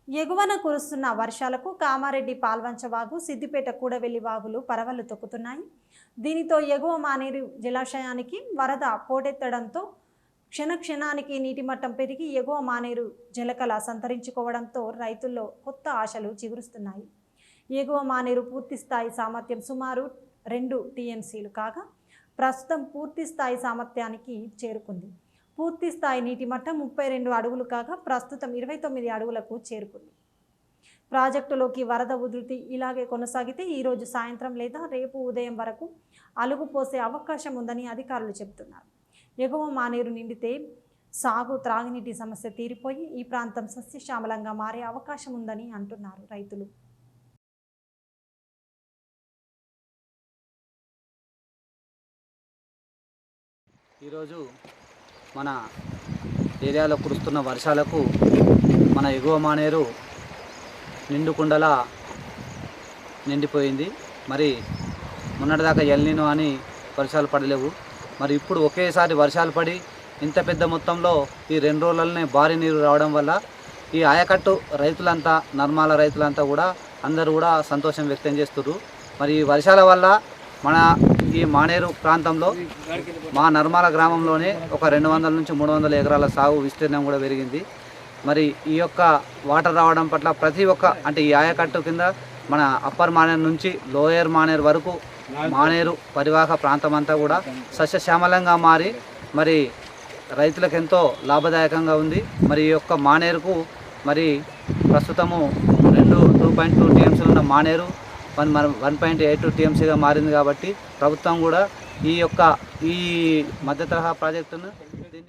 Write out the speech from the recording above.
ఎగువన కురుస్తున్న వర్షాలకు కామారెడ్డి పాల్వంచ వాగు, సిద్దిపేట కూడవెల్లి వాగులు పరవళ్లు తొక్కుతున్నాయి. దీనితో ఎగువ మానేరు జలాశయానికి వరద పోటెత్తడంతో క్షణానికి నీటి మట్టం పెరిగి ఎగువ మానేరు జలకళ సంతరించుకోవడంతో రైతుల్లో కొత్త ఆశలు చిగురుస్తున్నాయి. ఎగువ మానేరు పూర్తిస్థాయి సామర్థ్యం సుమారు 2 టీఎంసీలు కాగా ప్రస్తుతం పూర్తిస్థాయి సామర్థ్యానికి చేరుకుంది. పూర్తి స్థాయి నీటి మట్టం 32 అడుగులు కాగా ప్రస్తుతం 29 అడుగులకు చేరుకుంది. ప్రాజెక్టులోకి వరద ఉధృతి ఇలాగే కొనసాగితే ఈరోజు సాయంత్రం లేదా రేపు ఉదయం వరకు అలుగు పోసే అవకాశం ఉందని అధికారులు చెబుతున్నారు. ఎగువ మానేరు నిండితే సాగు త్రాగునీటి సమస్య తీరిపోయి ఈ ప్రాంతం సస్యశ్యామలంగా మారే అవకాశం ఉందని అంటున్నారు రైతులు. ఈరోజు మన ఏరియాలో కురుస్తున్న వర్షాలకు మన ఎగువ మానేరు నిండుకుండలా నిండిపోయింది. మరి మొన్నటిదాకా ఎల్నినో అని వర్షాలు పడలేవు. మరి ఇప్పుడు ఒకేసారి వర్షాలు పడి ఇంత పెద్ద మొత్తంలో ఈ 2 రోజులనే భారీ నీరు రావడం వల్ల ఈ ఆయకట్టు రైతులంతా, నర్మాల రైతులంతా కూడా అందరూ కూడా సంతోషం వ్యక్తం చేస్తున్నారు. మరి ఈ వర్షాల వల్ల మన ఈ మానేరు ప్రాంతంలో మా నర్మాల గ్రామంలోనే ఒక 200 నుంచి 300 ఎకరాల సాగు విస్తీర్ణం కూడా పెరిగింది. మరి ఈ యొక్క వాటర్ రావడం పట్ల ప్రతి ఒక్క అంటే ఈ ఆయకట్టు కింద మన అప్పర్ మానేరు నుంచి లోయర్ మానేరు వరకు మానేరు పరివాహక ప్రాంతం అంతా కూడా సస్యశ్యామలంగా మారి మరి రైతులకు ఎంతో లాభదాయకంగా ఉంది. మరి ఈ యొక్క మానేరుకు మరి ప్రస్తుతము 2.2 టీఎంసీలు ఉన్న మానేరు 1.82 టీఎంసీగా మారింది. కాబట్టి ప్రభుత్వం కూడా ఈ మధ్య తరహా ప్రాజెక్టును